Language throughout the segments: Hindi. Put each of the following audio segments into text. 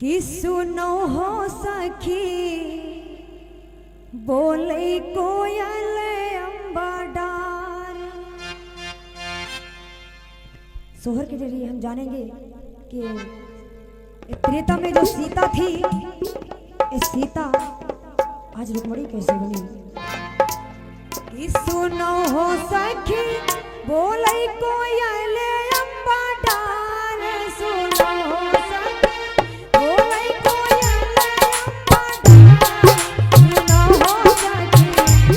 कि सुनो हो सखी बोले कोयल अम्बा डार। सोहर के जरिए हम जानेंगे कि त्रेता में जो सीता थी, इस सीता आज रुक्मणी कैसे बनी। कि सुनो हो सखी बोले कोयल अम्बा डार, सुनो हो सखी बोले कोयल अम्बा डार, सुनो हो सखी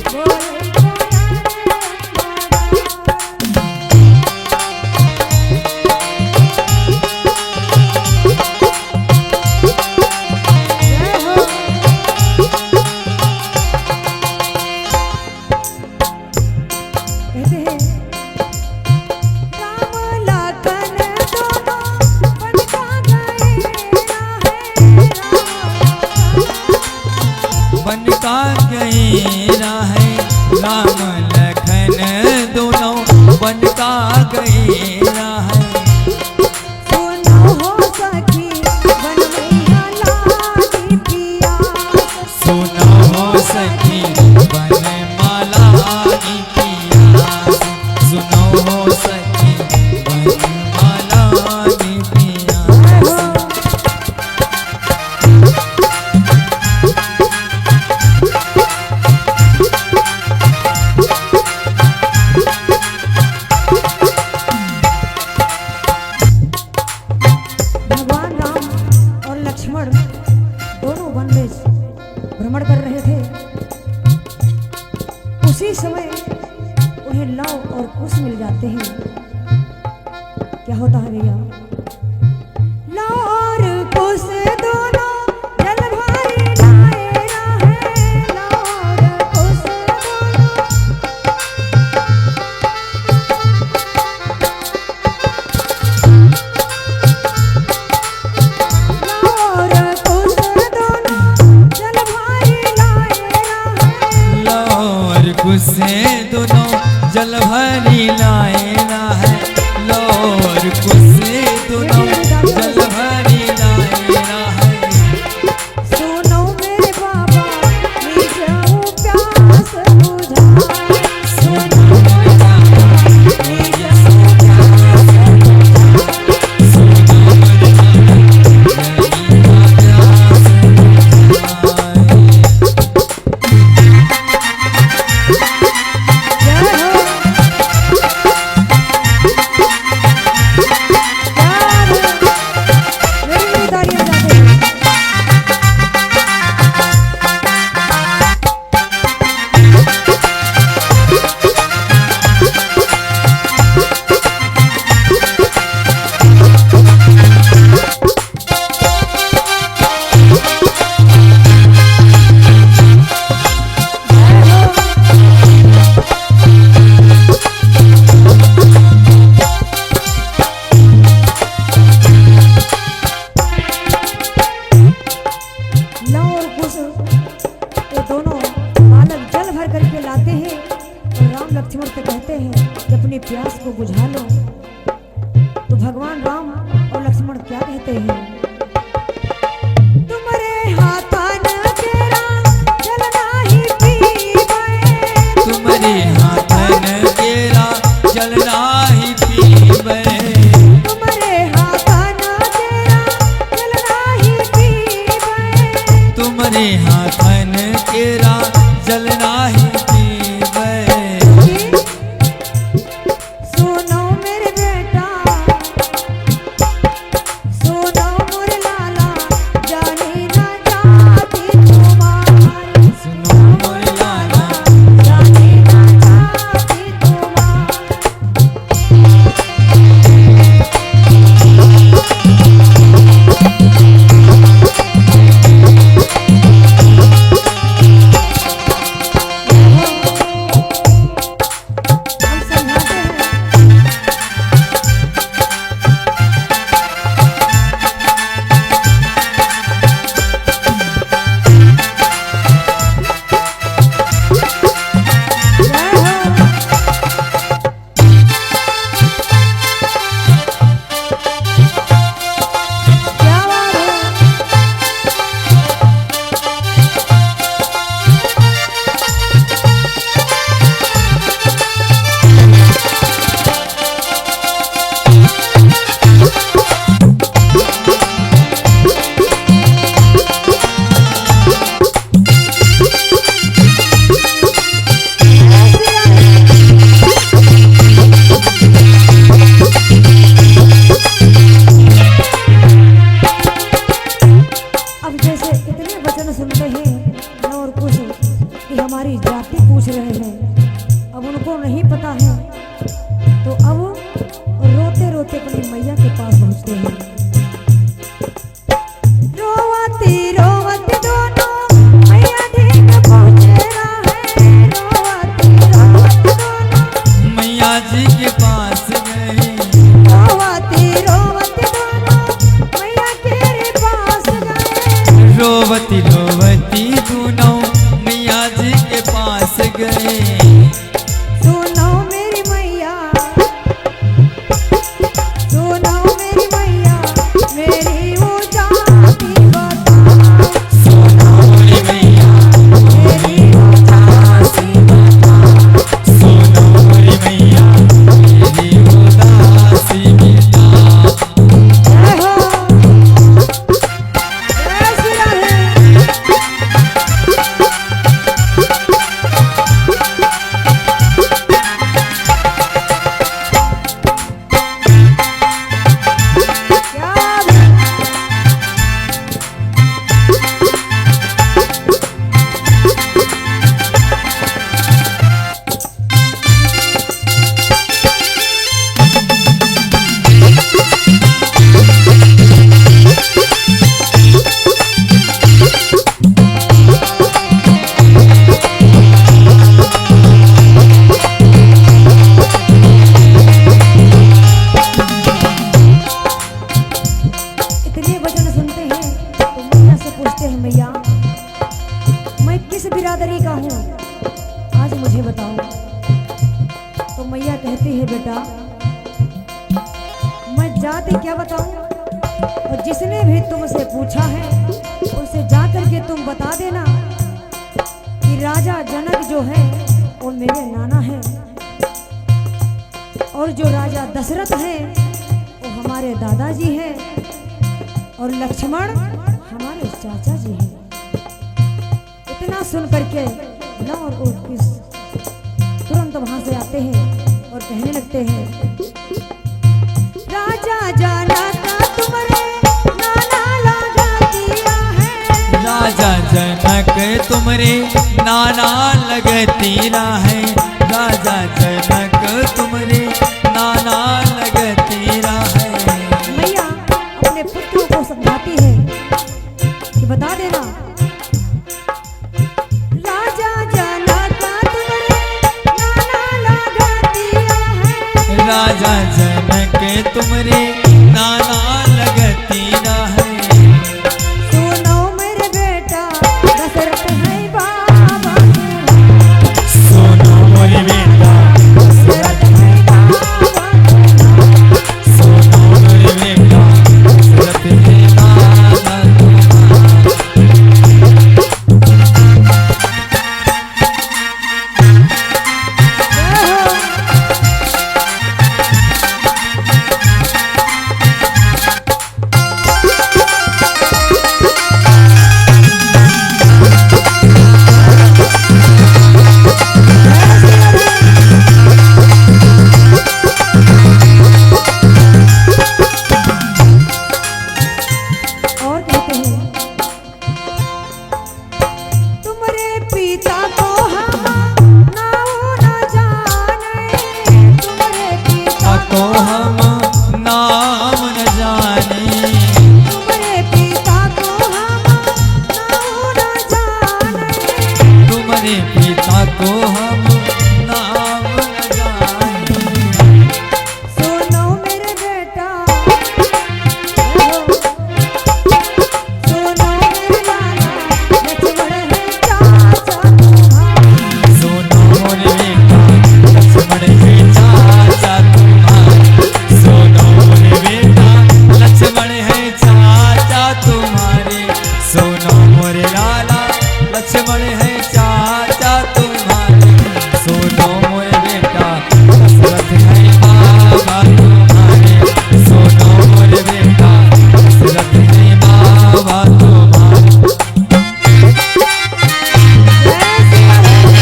बोले कोयल अम्बा राम लखन दोनों बन का गएरा है। सुनो हो सखी बन मैया लागी पियास, सुनो हो सखी बन माला की पियास, सुनो हो सखी बन माला की पियास। दोनों वन में भ्रमण कर रहे थे। उसी समय उन्हें लव और कुश मिल जाते हैं। क्या होता है भैया? लव और कुश दोनों जल भरी लाएरा है, लव और कुश दोनों कुसे दोनों जल भरी लाएरा है, लोर कुसे दोनों जल भरी लाएरा है। सुनो मेरे बाबा ले जाऊं प्यास बुझाए, सुनो मेरे बाबा ले जाऊं प्यास बुझाए, सुनो मेरे लक्ष्मण से कहते हैं कि अपनी प्यास को बुझा लो। तो भगवान राम और लक्ष्मण क्या कहते हैं? तुम्हारे हाथन केरा जलना ही पीवे, तुम्हारे हाथन केरा जलना ही पीवे, तुम्हारे हाथन केरा जलना ही पीवे, तुम्हारे हाथन केरा जलना ही इतने वचन सुनते हैं तो मैया से पूछते हैं, मैया मैं किस बिरादरी का हूँ, आज मुझे बताओ। तो मैया कहती है, बेटा मैं जाति क्या बताऊं, और जिसने भी तुमसे पूछा है उसे जाकर के तुम बता देना कि राजा जनक जो है वो मेरे नाना है, और जो राजा दशरथ है वो हमारे दादाजी हैं, और लक्ष्मण हमारे चाचा जी हैं। इतना सुन करके लव और कुश तुरंत वहां से आते हैं और कहने लगते हैं, राजा जनक तुम्हारे नाना लगा दिया है। राजा जनक तुमरे नाना लगतीरा है। राजा जनक तुमरे नाना लगतीरा है। मैया अपने पुत्रों को समझाती है कि बता देना, राजा जनक तुम्हारे नाना लगा दिया है। राजा जनक तुमरे नाना लगतीरा है। सुनो मेरे बेटा दशरथ है बाबा, सुनो मोरे बेटा दशरथ है बाबा। सुनो मोरे बेटा दशरथ है नाना तुम्हारा। और कहते हैं, तुम्हारे पिता को हम नाऊ न जाने, तुम्हारे पिता को हम नाम न जाने। तुम्हारे पिता को हम नाऊ न जाने। तुम्हारे पिता को हम नाम न जाने। सुनो मेरे बेटा, सुनो मेरे लाला लक्ष्मण है चाचा तुम्हारा। सुनो मोरे बेटा लक्ष्मण है चाचा तुम्हारे। सुनो मोरे बेटा लक्ष्मण है चाचा तुम्हारे। सुनो मोरे लाला लक्ष्मण है चाचा तुम्हारे। सुनो मोरे बेटा दशरथ है बाबा तुम्हारे। सुनो मोरे बेटा दशरथ है बाबा तुम्हारे। जय सिया राम।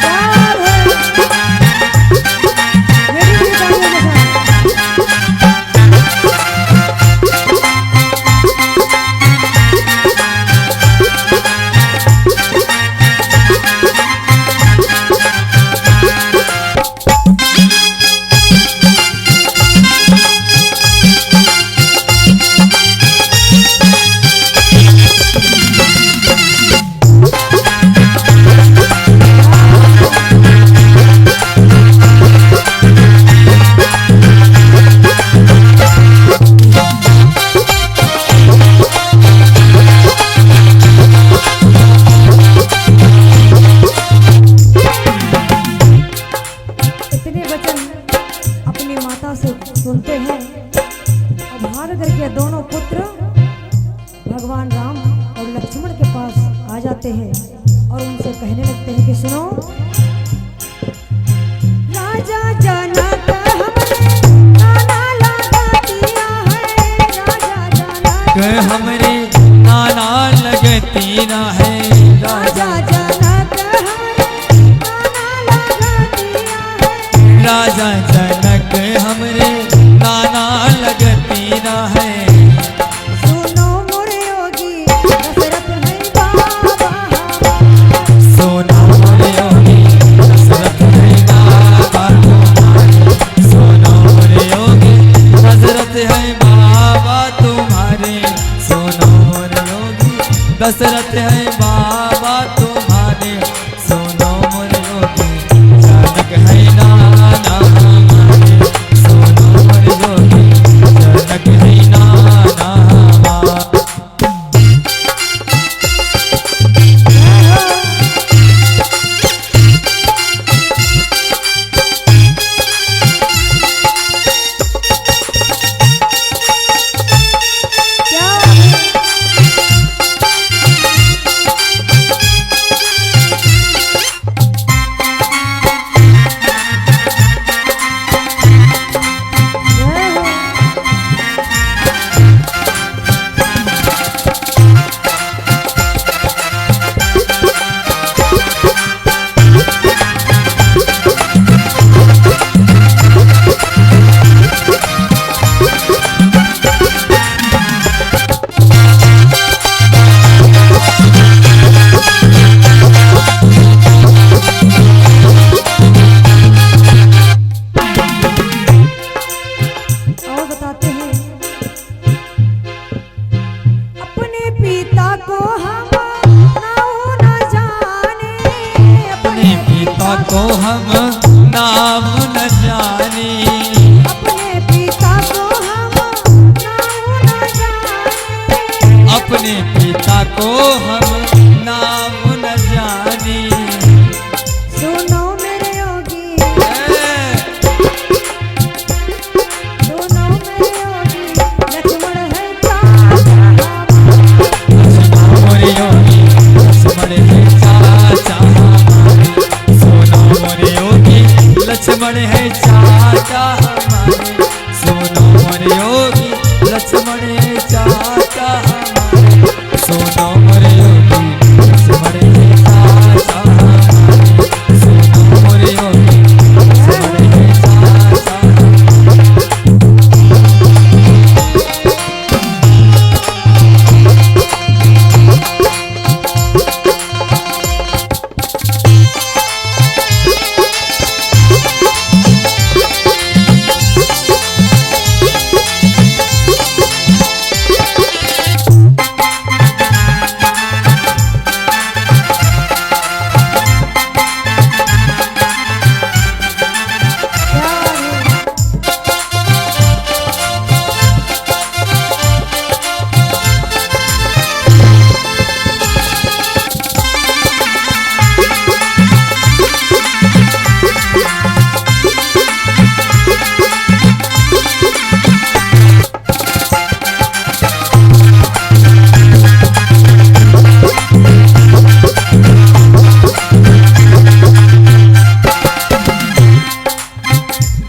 प्यार है मेरी भी तालियों के साथ। इतने वचन अपनी माता से सुनते हैं और भाग करके दोनों पुत्र भगवान राम और लक्ष्मण के पास आ जाते हैं और उनसे कहने लगते हैं कि सुनो, राजा जनक हमने नाना लगा दिया है। राजा जनक हमरे नाना लगतीरा है। राजा जनक हमने नाना लगा दिया है। राजा जनक हमरे नाना लगतीरा है। सुनो मोरे योगी दशरथ है बाबा। सोना मोरे योगी दशरथ है बाबा तुम्हारे। दशरथ है बाबा तुम्हारे, सुनो मोरे योगी जनक है नाना हमारे, सुनो मोरे योगी जनक है नाना हमारे। को हम नाम न जाने, अपने पिता को हम नाम न जाने, अपने पिता को हम नाम न जाने। सुनो मेरे योगी, सुनो मेरे योगी, लक्ष्मण है चाचा, सुनो मेरे योगी, लक्ष्मण है चाचा हमारे, सुनो मेरे योगी, लक्ष्मण है चाचा हमारे, सुनो मेरे योगी, लक्ष्मण है चाचा हमारे, सुनो मेरे योगी, लक्ष्मण है चाचा हमारे, सुनो मेरे योगी, लक्ष्मण है चाचा हमारे।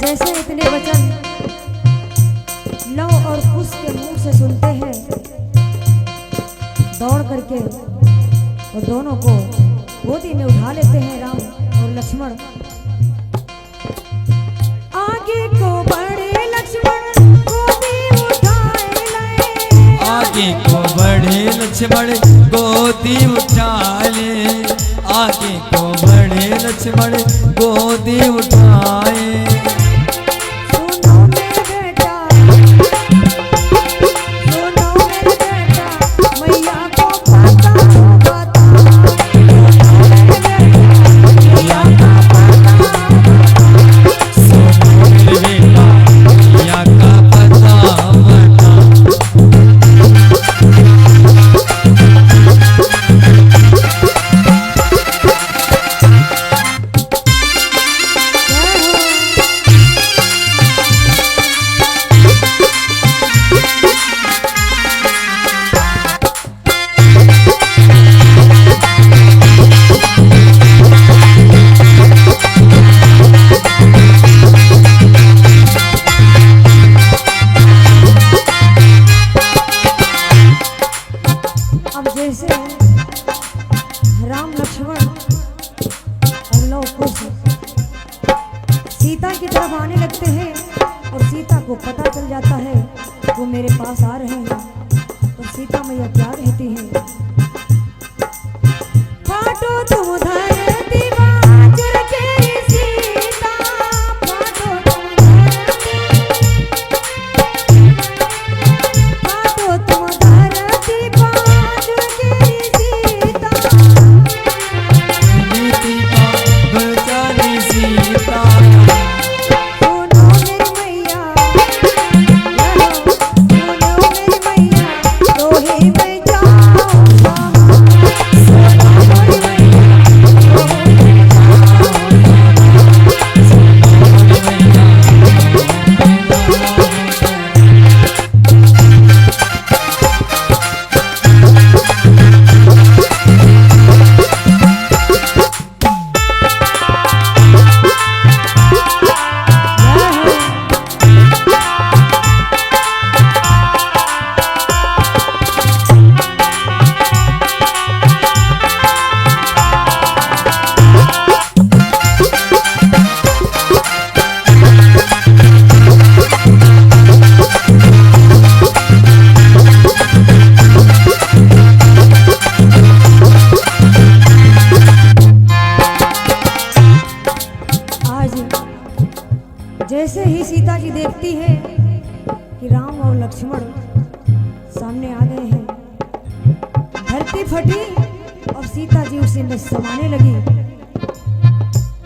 जैसे इतने वचन लव और कुश के मुंह से सुनते हैं, दौड़ करके वो दोनों को गोदी में उठा लेते हैं राम और लक्ष्मण। आगे को बढ़े लक्ष्मण गोदी उठाए लाए, आगे को बढ़े लक्ष्मण गोदी उठा ले, आगे को बढ़े लक्ष्मण गोदी उठाए। सुनो मेरे बेटा, सुनो मेरे बेटा, मैया को पता बता, सुनो मेरे बेटा, मैया का पता, सुनो मेरे बेटा, मैया का पता बता। अब जैसे राम लक्ष्मण और लव कुश सीता की तरफ आने लगते हैं और सीता को पता चल जाता है वो मेरे पास आ रहे हैं, और सीता मैया क्या कहती है, फाटो तुम धरती बाजुर के सीता, फाटो तुम धरती, फाटो तुम धरती बाजुर के लक्ष्मण सामने आ गए हैं। धरती फटी और सीता जी उसी में समाने लगी।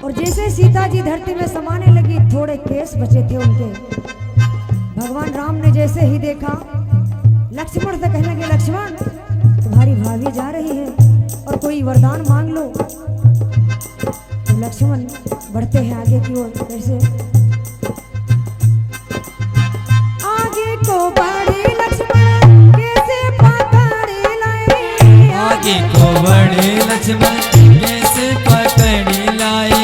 और जैसे सीता जी धरती में समाने लगी, थोड़े केस बचे थे उनके। भगवान राम ने जैसे ही देखा, लक्ष्मण से कहने लगे, लक्ष्मण तुम्हारी भाभी जा रही है और कोई वरदान मांग लो। तो लक्ष्मण बढ़ते हैं आगे की ओर। कैसे? आगे को बढ़े लक्ष्मण कैसे पकड़ लाए, आगे को बढ़े लक्ष्मण कैसे पकड़ लाए,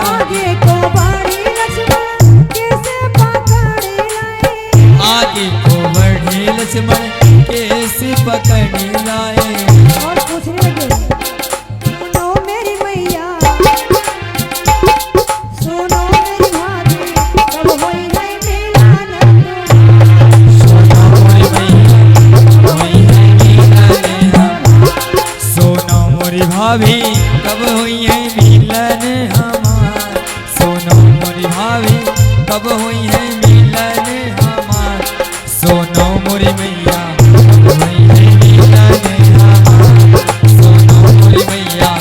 आगे को बढ़े लक्ष्मण कैसे पकड़ लाए, आगे को बढ़े लक्ष्मण कैसे पकड़ लाए। और पूछने लगे, सुनो मेरी मैया, सुनो मेरी भाभी, कब होई है मिलन सोना मोरी भैया वही है मिलन हमार, सोना मोरी भाभी कब हुई है मिलन हमार, सोना मोरी भाभी कब हुई है मिलन हमार, सोना मोरी मैया कब हुई है मिलन हमार, सोना मोरी मैया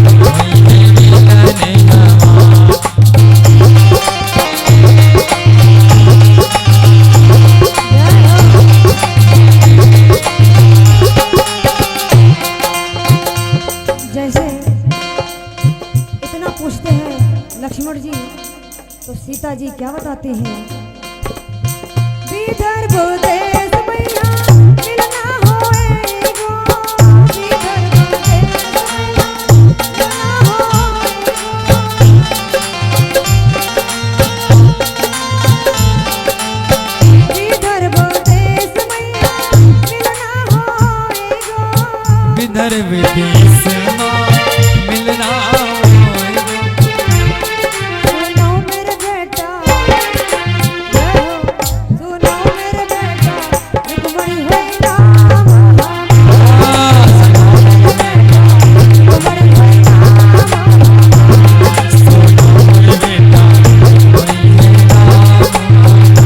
कब हुई है मिलन हमार। जैसे इतना पूछते हैं लक्ष्मण जी, तो सीता जी क्या बताती हैं? विदर्भ देश मैया मिलना होएगो, विदर्भ देश मैया मिलना होएगो, विदर्भ देश मैया मिलना होएगो। विदर्भ देश माँ मिलना होएगो, सुनो मेरे बेटा, सुनो मेरे बेटा, रुक्मणी है नाम हमारा, रुक्मणी है नाम हमारा। सोना मोरी बेटा वही है नाम हमार,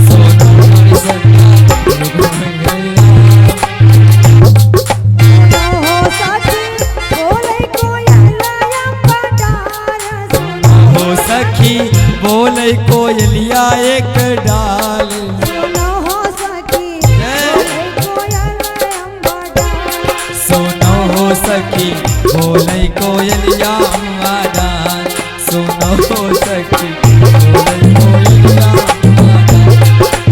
सोना मोरी सखा वही है नाम। सुनो हो साथी, बोले कोयल अम्बटार, सुनो हो सखी बोले कोयलिया एक डाल, सुनो हो सखी, बोले कोयल अम्बटार। सोना हो सखी बोले कोयलिया अम्बादान, सोना हो सखी बोले कोयलिया अम्बादान,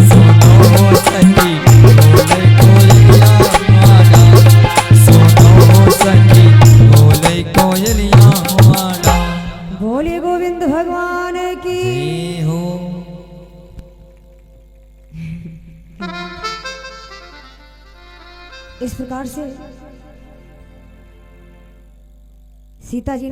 सोना हो सखी बोले कोयलिया अम्बादान, सोना हो सखी बोले कोयलिया अम्बादान। बोलिए गोविंद भगवान की। जय हो। इस प्रकार से सीता जी